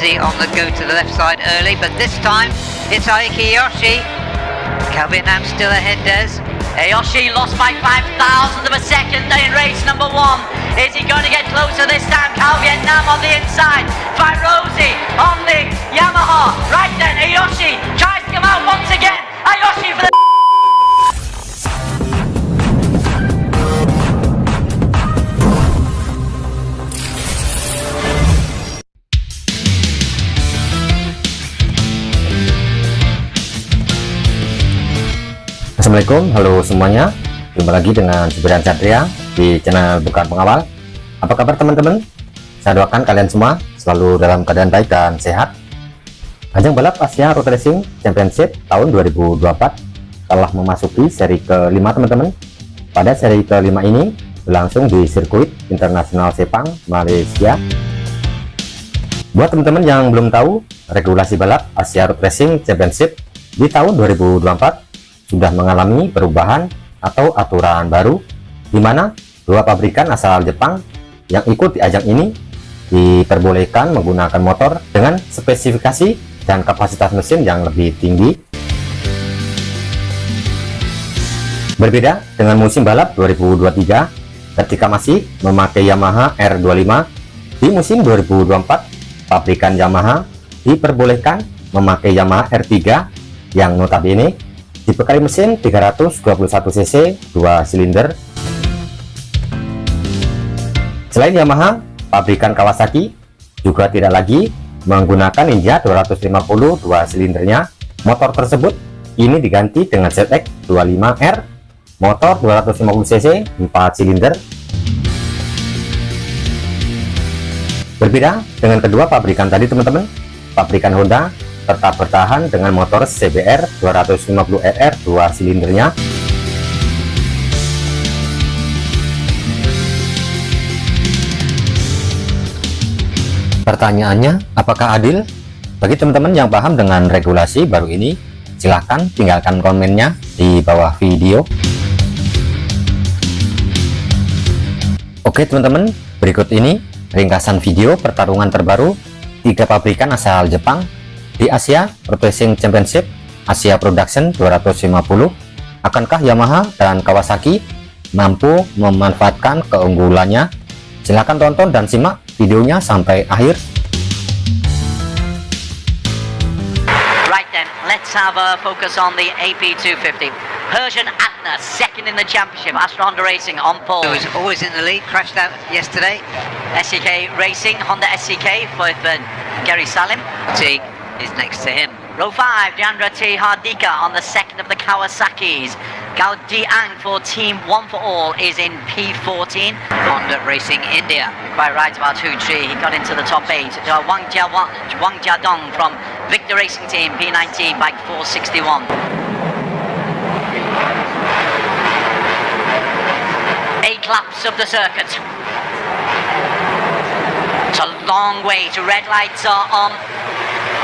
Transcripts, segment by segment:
see on the go to the left side early, but this time it's Akhir. Kalian still ahead, Des. Ayoshi lost by 5,000 of a second in race number 1. Is he going to get closer this time? Kalian on the inside. Fairozi on the Yamaha. Right then, Ayoshi tries to come out once again. Ayoshi for the... Assalamualaikum, halo semuanya. Jumpa lagi dengan Seberan Satria di channel Bukan Pengawal. Apa kabar teman-teman? Saya doakan kalian semua selalu dalam keadaan baik dan sehat. Ajang balap Asia Road Racing Championship tahun 2024 telah memasuki seri ke-5 teman-teman. Pada seri ke-5 ini berlangsung di sirkuit internasional Sepang, Malaysia. Buat teman-teman yang belum tahu, regulasi balap Asia Road Racing Championship di tahun 2024 sudah mengalami perubahan atau aturan baru, di mana dua pabrikan asal Jepang yang ikut di ajang ini diperbolehkan menggunakan motor dengan spesifikasi dan kapasitas mesin yang lebih tinggi. Berbeda dengan musim balap 2023 ketika masih memakai Yamaha R25, di musim 2024 pabrikan Yamaha diperbolehkan memakai Yamaha R3 yang notabene dibekali mesin 321 cc 2 silinder. Selain Yamaha, pabrikan Kawasaki juga tidak lagi menggunakan Ninja 250 2 silindernya. Motor tersebut ini diganti dengan ZX25R, motor 250 cc 4 silinder. Berbeda dengan kedua pabrikan tadi teman-teman, pabrikan Honda tetap bertahan dengan motor CBR 250RR 2 silindernya. Pertanyaannya, apakah adil? Bagi teman-teman yang paham dengan regulasi baru ini, silahkan tinggalkan komennya di bawah video. Oke teman-teman, berikut ini ringkasan video pertarungan terbaru 3 pabrikan asal Jepang di Asia Road Racing Championship Asia Production 250. Akankah Yamaha dan Kawasaki mampu memanfaatkan keunggulannya? Silahkan tonton dan simak videonya sampai akhir. Right then, let's have a focus on the AP250. Persian Atna, second in the championship. Astra Honda Racing on pole. He was always in the lead, crashed out yesterday. SCK Racing, Honda SCK for Gary Salim. T is next to him. Row 5, Jandra T. Hardika on the second of the Kawasaki's. Gao Diang for Team One for All is in P14. Honda Racing India. Quite right about Hu Chi, he got into the top 8. Wang Jiadong from Victor Racing Team, P19, bike 461. 8 laps of the circuit. It's a long way to red lights are on.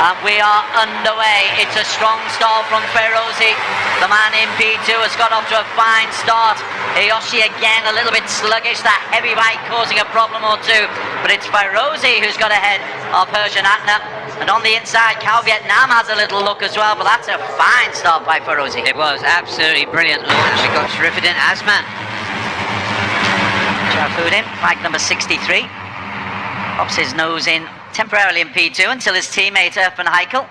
And we are underway. It's a strong start from Fairozi. The man in P2 has got off to a fine start. Ayoshi again a little bit sluggish, that heavy bike causing a problem or two. But it's Fairozi who's got ahead of Persian Atna. And on the inside, Cal Vietnam has a little look as well, but that's a fine start by Fairozi. It was absolutely brilliant launch. She got Sharifudin Asman. Sharifudin, bike number 63. Pops his nose in temporarily in P2 until his teammate Irfan Heikel,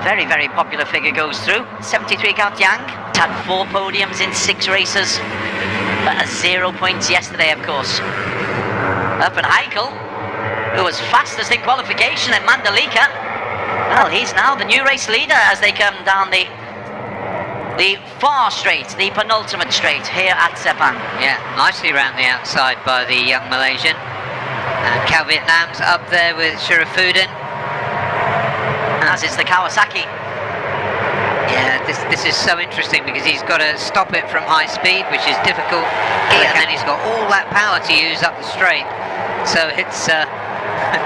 very, very popular figure, goes through. 73 Gao Jiang, had 4 podiums in 6 races, but 0 points yesterday, of course. Irfan Heikel, who was fastest in qualification at Mandalika, well, he's now the new race leader as they come down the far straight, the penultimate straight here at Sepang. Yeah, nicely round the outside by the young Malaysian. And Cal Vietnam's up there with Sharifudin. As is the Kawasaki. Yeah, this is so interesting because he's got to stop it from high speed, which is difficult here, and then he's got all that power to use up the straight. So it's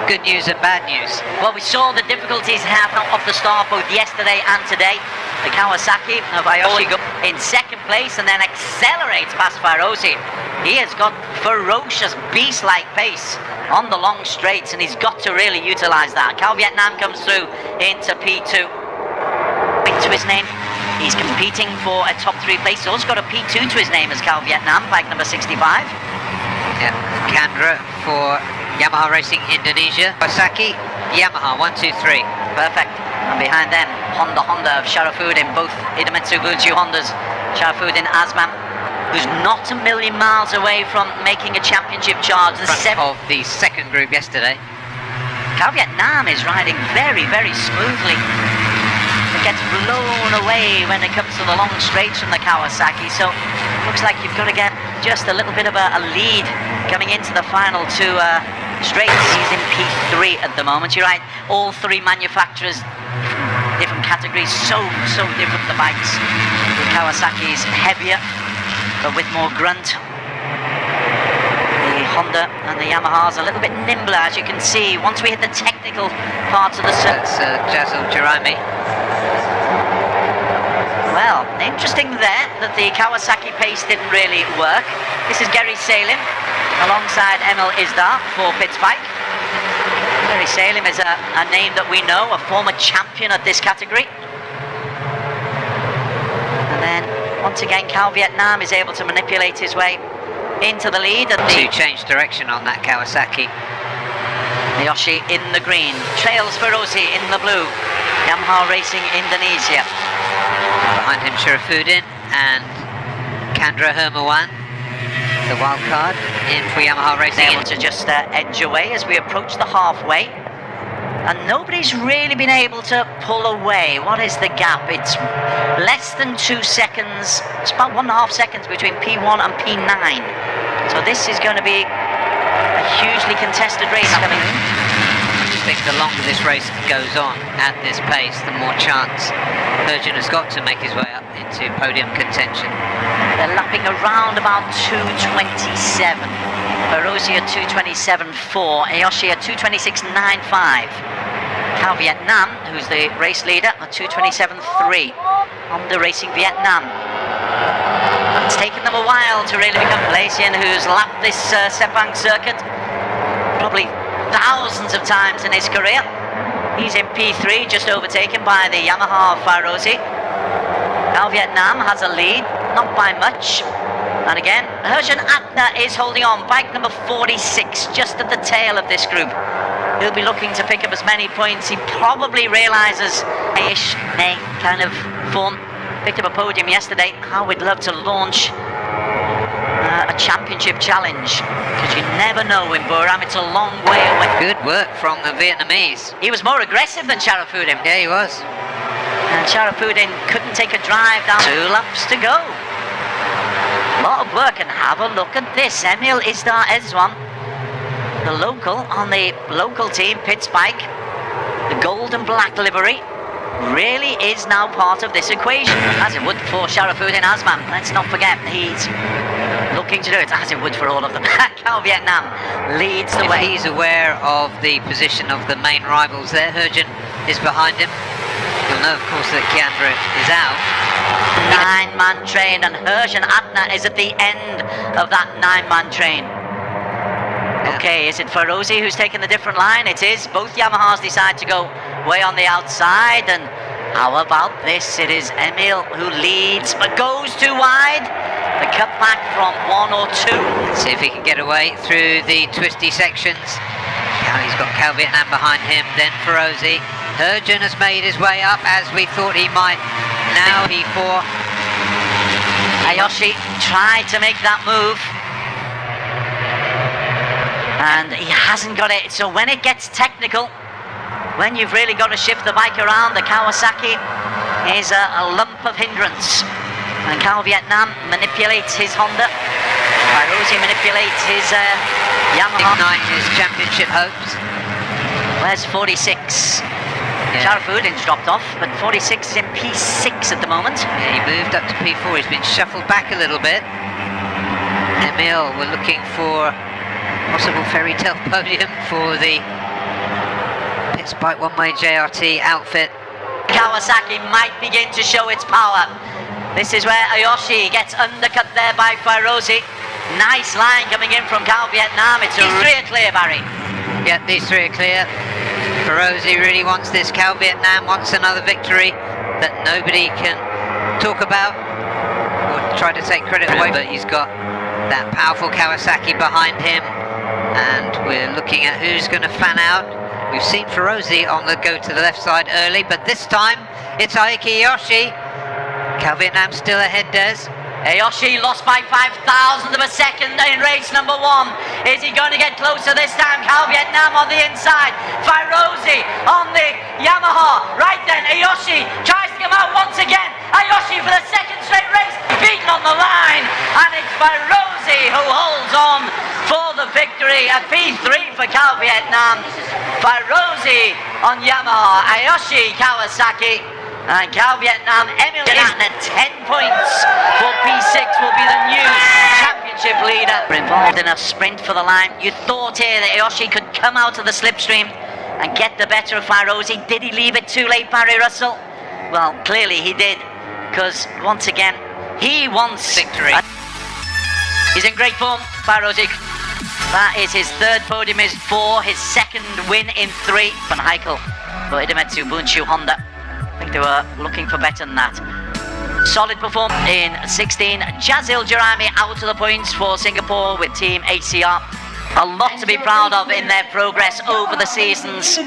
good news and bad news. Well, we saw the difficulties have off the start both yesterday and today. The Kawasaki of Ayoshi in second place and then accelerates past Farosi. He has got ferocious beast-like pace on the long straights, and he's got to really utilise that. Cal Vietnam comes through into P2. To his name, he's competing for a top 3 place. He's also got a P2 to his name as Cal Vietnam, bike number 65. Yeah, Candra for Yamaha Racing Indonesia. Kawasaki, Yamaha, 1, 2, 3. Perfect. And behind them, Honda of Sharafuddin, both Idemitsu Butsu Hondas. Sharafuddin Azman, who's not a million miles away from making a championship charge. The Of the second group yesterday. Cal Vietnam is riding very, very smoothly. It gets blown away when it comes to the long straights from the Kawasaki, so looks like you've got to get just a little bit of a lead coming into the final 2 straights. He's in P3 at the moment. You're right, all 3 manufacturers, different categories, so different, the bikes. The Kawasaki's heavier, but with more grunt. The Honda and the Yamaha's a little bit nimbler, as you can see, once we hit the technical parts of the circuit. That's Jazil Jeremy. Well, interesting there that the Kawasaki pace didn't really work. This is Gary Salim alongside Emil Izdar for Pitts Bike. Gary Salim is a name that we know, a former champion at this category. And then, once again, Cal Vietnam is able to manipulate his way into the lead. And to change direction on that Kawasaki. Yoshi in the green, trails Ferozi in the blue. Yamaha Racing Indonesia. Behind him Sharafuddin and Candra Hermawan, the wild card in for Yamaha Racing. Able to just edge away as we approach the halfway, and nobody's really been able to pull away. What is the gap? It's less than 2 seconds. It's about 1.5 seconds between P1 and P9. So this is going to be a hugely contested race coming in. I think the longer this race goes on at this pace, the more chance Virgin has got to make his way up into podium contention. They're lapping around about 2:27. Ferozi at 2:27.4, Aoshi at 2:26.95. Cal Vietnam, who's the race leader, at 2:27.3. Honda Racing Vietnam. It's taken them a while to really become Malaysian, who's lapped this Sepang circuit probably thousands of times in his career. He's in P3, just overtaken by the Yamaha Ferozi. Cal Vietnam has a lead, not by much. And again, Herjan Atna is holding on, bike number 46, just at the tail of this group. He'll be looking to pick up as many points. He probably realises ish May kind of form. Picked up a podium yesterday. How we'd love to launch a championship challenge, because you never know in Buram, it's a long way away. Good work from the Vietnamese. He was more aggressive than Sharafuddin. Yeah, he was. And Sharafuddin couldn't take a drive down. 2 laps to go. A lot of work, and have a look at this. Emil Izdar Ezwan, the local on the local team, Pitts Bike, the gold and black livery, really is now part of this equation, as it would for Sharafuddin Azman. Let's not forget, he's looking to do it, as it would for all of them. Cal Vietnam leads the way. He's aware of the position of the main rivals there. Herjan is behind him. You'll know, of course, that Kiandra is out. 9-man train, and Herjan Atna is at the end of that 9-man train. Yeah. Okay, is it Ferozi who's taken the different line? It is. Both Yamahas decide to go way on the outside, and how about this? It is Emil who leads, but goes too wide. The cutback from 1 or 2. Let's see if he can get away through the twisty sections. Now he's got Cal Vietnam behind him, then Ferozi. Herjan has made his way up as we thought he might. Now P4. Ayoshi tried to make that move, and he hasn't got it. So when it gets technical, when you've really got to shift the bike around, the Kawasaki is a lump of hindrance. And Cal Vietnam manipulates his Honda. Ferozi manipulates his Yamaha. Ignite his championship hopes. Where's 46? Yeah. Sharafuddin's dropped off, but 46 is in P6 at the moment. Yeah, he moved up to P4. He's been shuffled back a little bit. Emil, we're looking for possible fairy tale podium for the Pitts Bike One Way JRT outfit. Kawasaki might begin to show its power. This is where Ayoshi gets undercut there by Fairozi. Nice line coming in from Cal Vietnam. These three are clear, Barry. Yeah, these three are clear. Fairozi really wants this. Cal Vietnam wants another victory that nobody can talk about or try to take credit away, but he's got that powerful Kawasaki behind him, and we're looking at who's going to fan out. We've seen Fairozi on the go to the left side early, but this time it's Ayoshi. Cal Vietnam still ahead, Des. Ayoshi lost by 5,000 of a second in race number 1. Is he going to get closer this time? Cal Vietnam on the inside. Fairozi on the Yamaha. Right then, Ayoshi tries to come out once again. Ayoshi for the second straight race, beaten on the line. And it's Fairozi who holds on for the victory. A P3 for Cal Vietnam. Fairozi on Yamaha. Ayoshi Kawasaki. And Cal Vietnam emulating the 10 points for P6 will be the new championship leader. Involved in a sprint for the line. You thought here that Ayoshi could come out of the slipstream and get the better of Fairozi. Did he leave it too late, Barry Russell? Well, clearly he did, because once again, he wants victory. He's in great form, Fairozi. That is his third podium, his 4, his second win in 3. Van Heikel, Idemetsu Bunshu Honda. I think they were looking for better than that. Solid performance in 16. Jazil Jarami out of the points for Singapore with Team ACR. A lot to be proud of in their progress over the seasons.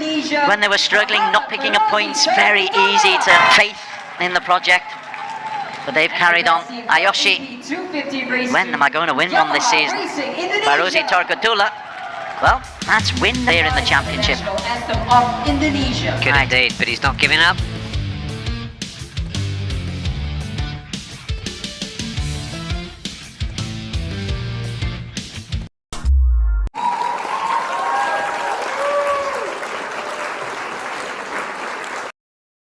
When they were struggling, not picking up points, very easy to faith in the project. But they've carried on. Ayoshi, when am I going to win one this season? Fairozi Torkatula. Well, that's win there in the championship. Good indeed, but he's not giving up.